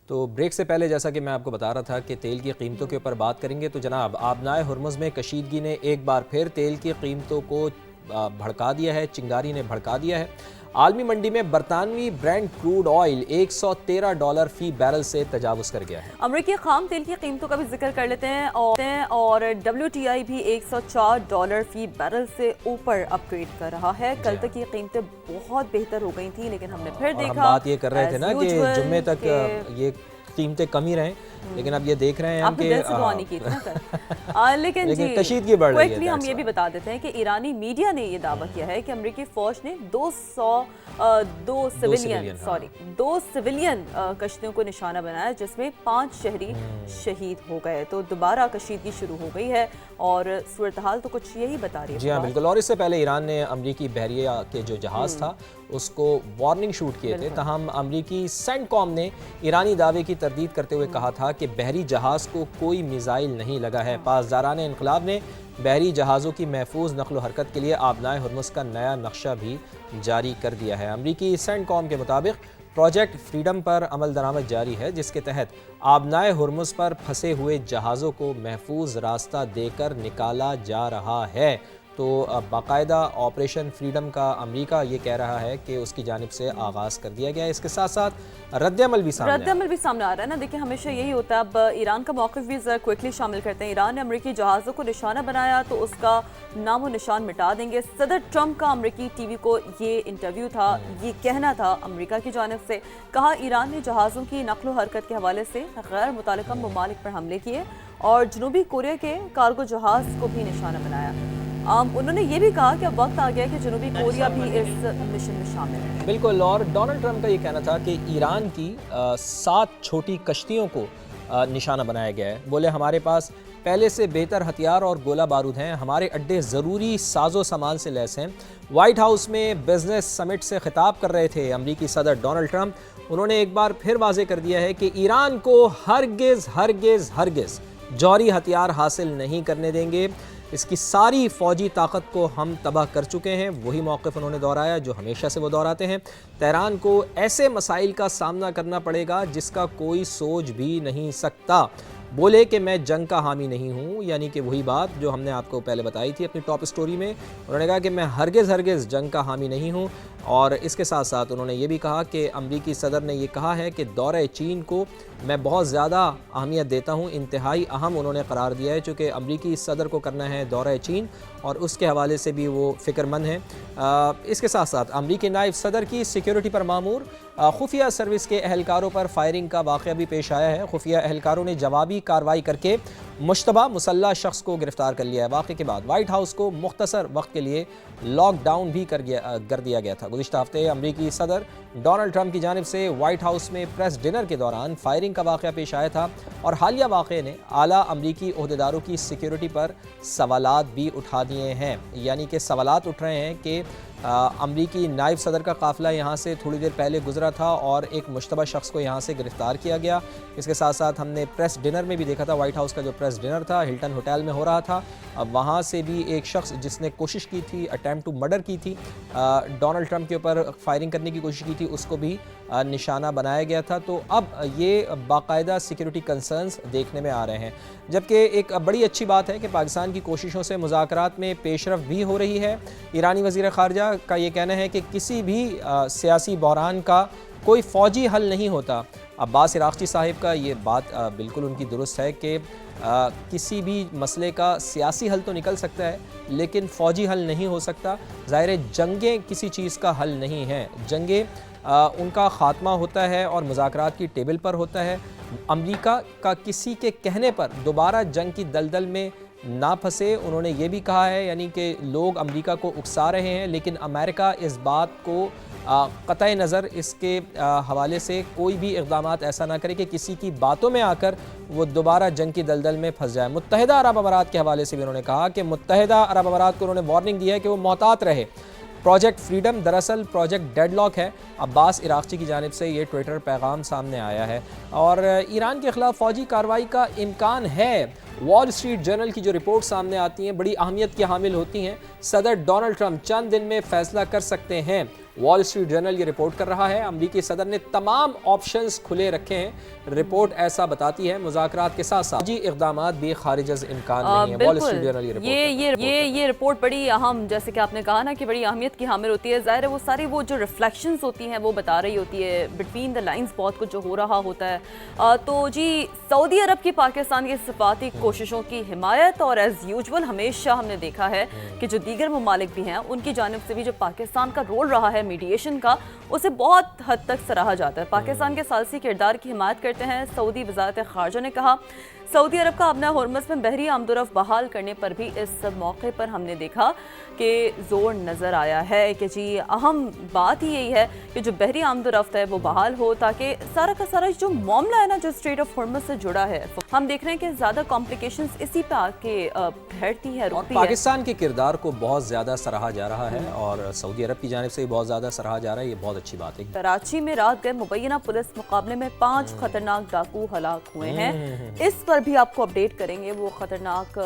تو بریک سے پہلے جیسا کہ میں آپ کو بتا رہا تھا کہ تیل کی قیمتوں کے اوپر بات کریں گے، تو جناب آبنائے ہرمز میں کشیدگی نے ایک بار پھر تیل کی قیمتوں کو بھڑکا دیا ہے، چنگاری نے بھڑکا دیا ہے۔ عالمی منڈی میں برطانوی برینٹ کروڈ آئل $113 فی بیرل سے تجاوز کر گیا ہے۔ امریکی خام تیل کی قیمتوں کا بھی ذکر کر لیتے ہیں اور WTI بھی $104 فی بیرل سے اوپر اپ گریڈ کر رہا ہے۔ کل تک یہ قیمتیں بہت بہتر ہو گئی تھیں، لیکن ہم نے پھر دیکھا، ہم بات یہ کر رہے تھے نا کہ جمعے تک یہ قیمتیں کم ہی رہیں، لیکن اب یہ دیکھ رہے ہیں ہم کہ دل سے دعا نہیں کی تھی نا لیکن جی کشیدگی بڑھ رہی ہے۔ ہم یہ بھی بتا دیتے ہیں کہ ایرانی میڈیا نے یہ دعویٰ کیا ہے کہ امریکی فوج نے دو سویلین کشتیوں کو نشانہ بنایا، جس میں 5 شہری شہید ہو گئے۔ تو دوبارہ کشیدگی شروع ہو گئی ہے اور صورتحال تو کچھ یہی بتا رہی ہے۔ جی ہاں بالکل، اور اس سے پہلے ایران نے امریکی بحریہ کے جو جہاز تھا اس کو وارننگ شوٹ کیے تھے، تاہم امریکی سینٹ کام نے ایرانی دعوے کی تردید کرتے ہوئے کہا تھا کہ بحری جہاز کو کوئی میزائل نہیں لگا ہے۔ پاسداران انقلاب نے بحری جہازوں کی محفوظ نقل و حرکت کے لیے آبنائے ہرمز کا نیا نقشہ بھی جاری کر دیا ہے۔ امریکی سینٹ کام کے مطابق پروجیکٹ فریڈم پر عمل درآمد جاری ہے، جس کے تحت آبنائے ہرمز پر پھنسے ہوئے جہازوں کو محفوظ راستہ دے کر نکالا جا رہا ہے۔ تو باقاعدہ آپریشن فریڈم کا امریکہ یہ کہہ رہا ہے کہ اس کی جانب سے آغاز کر دیا گیا ہے۔ اس کے ساتھ ساتھ رد عمل بھی سامنے آ رہا ہے نا۔ دیکھیں ہمیشہ یہی ہوتا ہے، اب ایران کا موقف بھی ذرا کوئکلی شامل کرتے ہیں۔ ایران نے امریکی جہازوں کو نشانہ بنایا تو اس کا نام و نشان مٹا دیں گے۔ صدر ٹرمپ کا امریکی ٹی وی کو یہ انٹرویو تھا، یہ کہنا تھا امریکہ کی جانب سے، کہا ایران نے جہازوں کی نقل و حرکت کے حوالے سے غیر متعلقہ ممالک پر حملے کیے اور جنوبی کوریا کے کارگو جہاز کو بھی نشانہ بنایا۔ انہوں نے یہ بھی کہا کہ اب وقت آ گیا کہ جنوبی کوریا بھی اس مشن میں شامل ہے۔ بالکل، اور ڈونلڈ ٹرمپ کا یہ کہنا تھا کہ ایران کی 7 چھوٹی کشتیوں کو نشانہ بنایا گیا ہے۔ بولے ہمارے پاس پہلے سے بہتر ہتھیار اور گولہ بارود ہیں، ہمارے اڈے ضروری ساز و سامان سے لیس ہیں۔ وائٹ ہاؤس میں بزنس سمٹ سے خطاب کر رہے تھے امریکی صدر ڈونلڈ ٹرمپ، انہوں نے ایک بار پھر واضح کر دیا ہے کہ ایران کو ہرگز جوہری ہتھیار حاصل نہیں کرنے دیں گے۔ اس کی ساری فوجی طاقت کو ہم تباہ کر چکے ہیں، وہی موقف انہوں نے دہرایا جو ہمیشہ سے وہ دہراتے ہیں۔ تہران کو ایسے مسائل کا سامنا کرنا پڑے گا جس کا کوئی سوچ بھی نہیں سکتا۔ بولے کہ میں جنگ کا حامی نہیں ہوں، یعنی کہ وہی بات جو ہم نے آپ کو پہلے بتائی تھی اپنی ٹاپ سٹوری میں۔ انہوں نے کہا کہ میں ہرگز جنگ کا حامی نہیں ہوں، اور اس کے ساتھ ساتھ انہوں نے یہ بھی کہا کہ امریکی صدر نے یہ کہا ہے کہ دورہ چین کو میں بہت زیادہ اہمیت دیتا ہوں، انتہائی اہم انہوں نے قرار دیا ہے، چونکہ امریکی صدر کو کرنا ہے دورہ چین اور اس کے حوالے سے بھی وہ فکر مند ہیں۔ اس کے ساتھ ساتھ امریکی نائب صدر کی سیکیورٹی پر مامور خفیہ سروس کے اہلکاروں پر فائرنگ کا واقعہ بھی پیش آیا ہے۔ خفیہ اہلکاروں نے جوابی کارروائی کر کے مشتبہ مسلح شخص کو گرفتار کر لیا ہے۔ واقعے کے بعد وائٹ ہاؤس کو مختصر وقت کے لیے لاک ڈاؤن بھی کر دیا گیا تھا۔ گزشتہ ہفتے امریکی صدر ڈونلڈ ٹرمپ کی جانب سے وائٹ ہاؤس میں پریس ڈنر کے دوران فائرنگ کا واقعہ پیش آیا تھا، اور حالیہ واقعے نے اعلیٰ امریکی عہدیداروں کی سیکیورٹی پر سوالات بھی اٹھا دیے ہیں، یعنی کہ سوالات اٹھ رہے ہیں کہ امریکی نائب صدر کا قافلہ یہاں سے تھوڑی دیر پہلے گزرا تھا اور ایک مشتبہ شخص کو یہاں سے گرفتار کیا گیا۔ اس کے ساتھ ساتھ ہم نے پریس ڈنر میں بھی دیکھا تھا، وائٹ ہاؤس کا جو پریس ڈنر تھا ہلٹن ہوٹل میں ہو رہا تھا، وہاں سے بھی ایک شخص جس نے کوشش کی تھی، اٹیمپٹ ٹو مرڈر کی تھی، ڈونلڈ ٹرمپ کے اوپر فائرنگ کرنے کی کوشش کی تھی، اس کو بھی نشانہ بنایا گیا تھا۔ تو اب یہ باقاعدہ سیکیورٹی کنسرنز دیکھنے میں آ رہے ہیں، جبکہ ایک بڑی اچھی بات ہے کہ پاکستان کی کوششوں سے مذاکرات میں پیش رفت بھی ہو رہی ہے۔ ایرانی وزیر خارجہ کا یہ کہنا ہے کہ کسی بھی سیاسی بحران کا کوئی فوجی حل نہیں ہوتا۔ عباس عراقچی صاحب کا یہ بات بالکل ان کی درست ہے کہ کسی بھی مسئلے کا سیاسی حل تو نکل سکتا ہے لیکن فوجی حل نہیں ہو سکتا۔ ظاہر جنگیں کسی چیز کا حل نہیں ہیں، جنگیں ان کا خاتمہ ہوتا ہے اور مذاکرات کی ٹیبل پر ہوتا ہے۔ امریکہ کا کسی کے کہنے پر دوبارہ جنگ کی دلدل میں نہ پھنسے، انہوں نے یہ بھی کہا ہے، یعنی کہ لوگ امریکہ کو اکسا رہے ہیں لیکن امریکہ اس بات کو قطع نظر اس کے حوالے سے کوئی بھی اقدامات ایسا نہ کرے کہ کسی کی باتوں میں آ کر وہ دوبارہ جنگ کی دلدل میں پھنس جائے۔ متحدہ عرب امارات کے حوالے سے بھی انہوں نے کہا کہ متحدہ عرب امارات کو انہوں نے وارننگ دی ہے کہ وہ محتاط رہے۔ پروجیکٹ فریڈم دراصل پروجیکٹ ڈیڈ لاک ہے، عباس عراقچی کی جانب سے یہ ٹویٹر پیغام سامنے آیا ہے، اور ایران کے خلاف فوجی کارروائی کا امکان ہے۔ وال اسٹریٹ جرنل کی جو رپورٹ سامنے آتی ہیں بڑی اہمیت کی حامل ہوتی ہیں۔ صدر ڈونلڈ ٹرمپ چند دن میں فیصلہ کر سکتے ہیں۔ वॉल स्ट्रीट जर्नल ये रिपोर्ट कर रहा है। अमरीकी सदर ने तमाम ऑप्शंस खुले रखे हैं। रिपोर्ट ऐसा बताती है मुज़ाकरात के साथ साथ जी इक़दामात भी खारिज अज़ इम्कान नहीं है। वॉल स्ट्रीट जर्नल ये रिपोर्ट बड़ी अहम, जैसे कि आपने कहा ना कि बड़ी अहमियत की हामिल होती है। ज़ाहिर है वो सारी वो जो रिफ्लेक्शंस होती हैं वो बता रही होती है, बिटवीन द लाइंस बहुत कुछ जो हो रहा होता है। तो जी सऊदी अरब की पाकिस्तान की सफारती कोशिशों की हिमायत, और एज़ यूजुअल हमेशा हमने देखा है कि जो दीगर ममालिक भी हैं उनकी जानिब से भी जो पाकिस्तान का रोल रहा है मीडिएशन का, उसे बहुत हद तक सराहा जाता है। पाकिस्तान के सालसी किरदार की हिमायत करते हैं। सऊदी वज़ारत ख़ारजा ने कहा सऊदी अरब का अपना हुर्मुज़ में बहरी आमदोरफ़्त बहाल करने पर भी इस मौके पर हमने देखा कि ज़ोर नज़र आया है कि जी अहम बात ही यही है कि जो बहरी आमदोरफ़्त है वो बहाल हो, ताकि सारा का सारा जो मामला है ना जो स्ट्रेट ऑफ हुर्मुज़ से जुड़ा है, हम देख रहे हैं कि ज़्यादा कॉम्प्लिकेशंस इसी पे आके बैठती है, रुकती है। पाकिस्तान के किरदार को बहुत ज़्यादा सराहा जा रहा है और सऊदी अरब की जानिब से भी बहुत ज़्यादा सराहा जा रहा है। ये बहुत अच्छी बात है। कराची में रात गए मुबैना पुलिस मुकाबले में 5 खतरनाक डाकू हलाक हुए हैं। इस पर भी आपको अपडेट करेंगे वो खतरनाक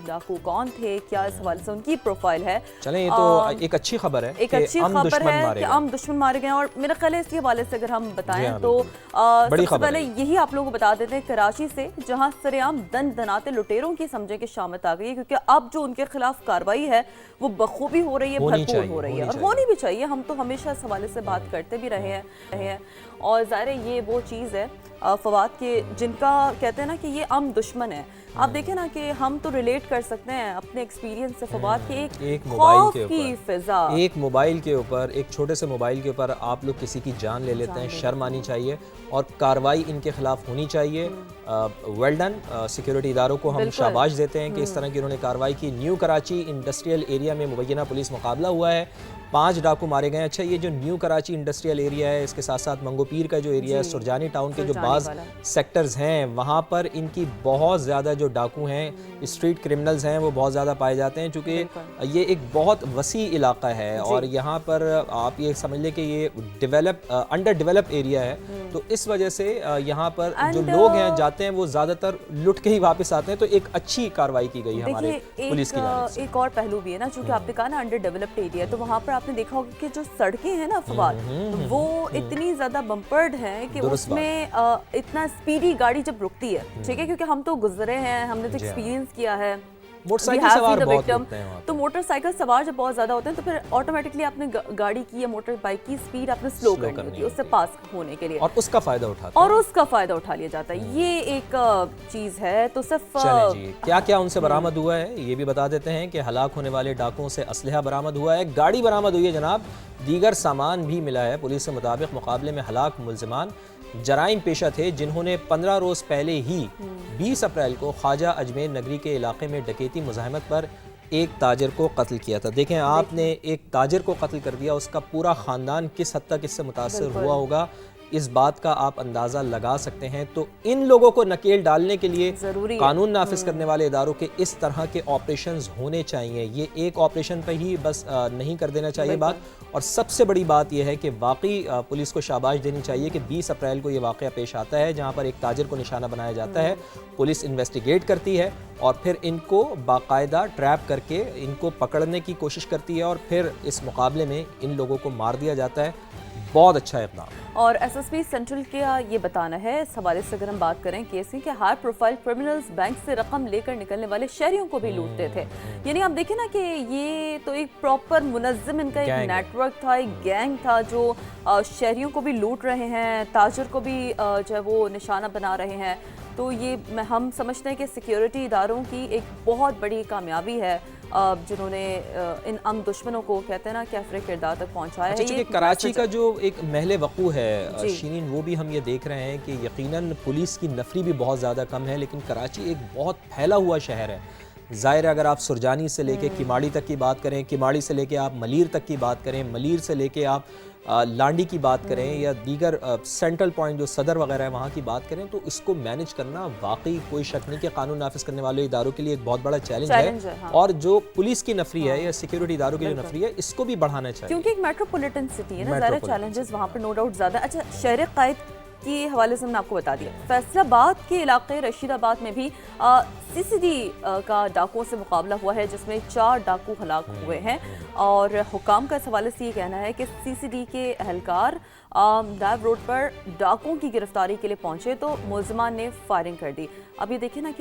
डाकू कौन थे, क्या इस हवाले से उनकी प्रोफाइल है। चलें, ये तो एक अच्छी खबर है, एक अच्छी खबर है कि आम दुश्मन मारे गए। और मेरा ख्याल है इसी हवाले से अगर हम बताएं तो सबसे पहले यही आप लोगों को बता देते हैं कराची से, जहां सरेआम दन दनाते लुटेरों की समझे कि शामत आ गई है, क्योंकि अब जो उनके खिलाफ कार्रवाई है वो बखूबी हो रही है, भरपूर हो रही है और होनी भी चाहिए। हम तो हमेशा इस हवाले से बात करते भी रहे हैं और ज़ाहिर है ये वो चीज़ है फवाद के जिनका कहते हैं ना कि ये आम दुश्मन है। आप देखें ना कि हम तो रिलेट कर सकते हैं अपने एक्सपीरियंस से फवाद के एक मोबाइल के ऊपर, एक मोबाइल के ऊपर, एक छोटे से मोबाइल के ऊपर आप लोग किसी की जान ले लेते हैं। शर्म आनी चाहिए और कार्रवाई इनके खिलाफ होनी चाहिए। वेल डन, सिक्योरिटी इदारों को हम शाबाश देते हैं कि इस तरह की उन्होंने कार्रवाई की। न्यू कराची इंडस्ट्रियल एरिया में मुबैना पुलिस मुकाबला हुआ है, 5 डाकू मारे गए। अच्छा, ये जो न्यू कराची इंडस्ट्रियल एरिया है, इसके साथ साथ मंगोपीर का जो एरिया है, सुरजानी टाउन के जो बाज़ सेक्टर्स हैं, वहाँ पर इनकी बहुत ज़्यादा जो डाकू हैं, स्ट्रीट क्रिमिनल्स हैं, वो बहुत ज़्यादा पाए जाते हैं। चूँकि ये एक बहुत वसी इलाका है और यहाँ पर आप ये समझ लें कि ये अंडर डेवलप एरिया है, तो इस वजह से यहाँ पर जो लोग हैं जाते हैं वो ज़्यादातर लुट के ही वापस आते हैं। तो एक अच्छी कार्रवाई की गई है हमारे पुलिस की जानिब से। एक और पहलू भी है ना, चूँकि आपने कहा ना अंडर डेवलप्ड एरिया, तो वहाँ पर आपने देखा होगा कि जो सड़कें हैं ना फवाद, वो इतनी ज्यादा बम्पर्ड हैं कि उसमें इतना स्पीडी गाड़ी जब रुकती है, ठीक है, क्योंकि हम तो गुजरे हैं, हमने तो एक्सपीरियंस किया है। मोटरसाइकिल सवार बहुत होते हैं, तो मोटरसाइकिल सवार जब बहुत ज्यादा होते हैं तो फिर ऑटोमेटिकली आपने गाड़ी की या मोटर बाइक की स्पीड आपने स्लो करनी होती है उससे पास होने के लिए, और उसका फायदा उठा लिया जाता है। ये एक चीज है। तो सिर्फ क्या क्या उनसे बरामद हुआ है ये भी बता देते हैं कि हलाक होने वाले डाकुओं से असलहा बरामद हुआ है, गाड़ी बरामद हुई है जनाब, दीगर सामान भी मिला है। पुलिस के मुताबिक मुकाबले में हलाक मुल्जिमान जराइम पेशा थे जिन्होंने 15 रोज़ पहले ही 20 अप्रैल को ख्वाजा अजमेर नगरी के इलाके में डकैती मुज़ाहमत पर एक ताजिर को कत्ल किया था। देखें, आपने एक ताजिर को कत्ल कर दिया, उसका पूरा ख़ानदान किस हद तक इससे मुतासर हुआ होगा, इस बात का आप अंदाज़ा लगा सकते हैं। तो इन लोगों को नकेल डालने के लिए कानून नाफिज करने वाले इदारों के इस तरह के ऑपरेशंस होने चाहिए। ये एक ऑपरेशन पर ही बस नहीं कर देना चाहिए बात। और सबसे बड़ी बात यह है कि वाकई पुलिस को शाबाश देनी चाहिए कि 20 अप्रैल को ये वाक़या पेश आता है जहाँ पर एक ताजिर को निशाना बनाया जाता है। पुलिस इन्वेस्टिगेट करती है और फिर इनको बाकायदा ट्रैप करके इनको पकड़ने की कोशिश करती है और फिर इस मुकाबले में इन लोगों को मार दिया जाता है। बहुत अच्छा इक़दाम। और एसएसपी सेंट्रल का ये बताना है इस हवाले से, अगर हम बात करें केस की, कि हाई प्रोफाइल क्रिमिनल्स बैंक से रकम लेकर निकलने वाले शहरियों को भी लूटते थे। यानी आप देखें ना कि ये तो एक प्रॉपर मुनज़्ज़म इनका एक नेटवर्क था, एक गैंग था जो शहरियों को भी लूट रहे हैं, ताजिर को भी जो है वो निशाना बना रहे हैं। तो ये हम समझते हैं कि सिक्योरिटी इदारों की एक बहुत बड़ी कामयाबी है जिन्होंने इन अम दुश्मनों को कहते हैं ना कैफरे किरदार तक पहुंचाया है। ये कराची का जो एक महले वक़ू है शीरीन, वो भी हम ये देख रहे हैं कि यकीनन पुलिस की नफरी भी बहुत ज़्यादा कम है, लेकिन कराची एक बहुत फैला हुआ शहर है। ज़ाहिर है, अगर आप सुरजानी से लेके किमाड़ी तक की बात करें, किमाड़ी से लेके आप मलीर तक की बात करें, मलीर से लेके आप लांडी की बात करें या दीगर सेंट्रल पॉइंट जो सदर वगैरह है वहाँ की बात करें, तो इसको मैनेज करना वाकई कोई शक नहीं कि कानून नाफिज करने वाले इदारों के लिए एक बहुत बड़ा चैलेंज है। हाँ। और जो पुलिस की नफरी है या सिक्योरिटी इदारों की जो नफरी है, इसको भी बढ़ाना चाहिए, क्योंकि एक मेट्रोपॉलिटन सिटी है ना, ज़्यादा चैलेंजेस वहाँ पर नो डाउट ज़्यादा। अच्छा, शहर कायद के हवाले से हमने आपको बता दिया। फैसलाबाद के इलाके रशीदाबाद में भी CCD का डाकुओं से मुकाबला हुआ है, जिसमें 4 डाकू हलाक हुए हैं और हुकाम का इस हवाले से ये कहना है कि CCD के अहलकार डाइव रोड पर डाकुओं की गिरफ्तारी के लिए पहुंचे तो मुलजिमान ने फायरिंग कर दी। अब ये देखिए ना कि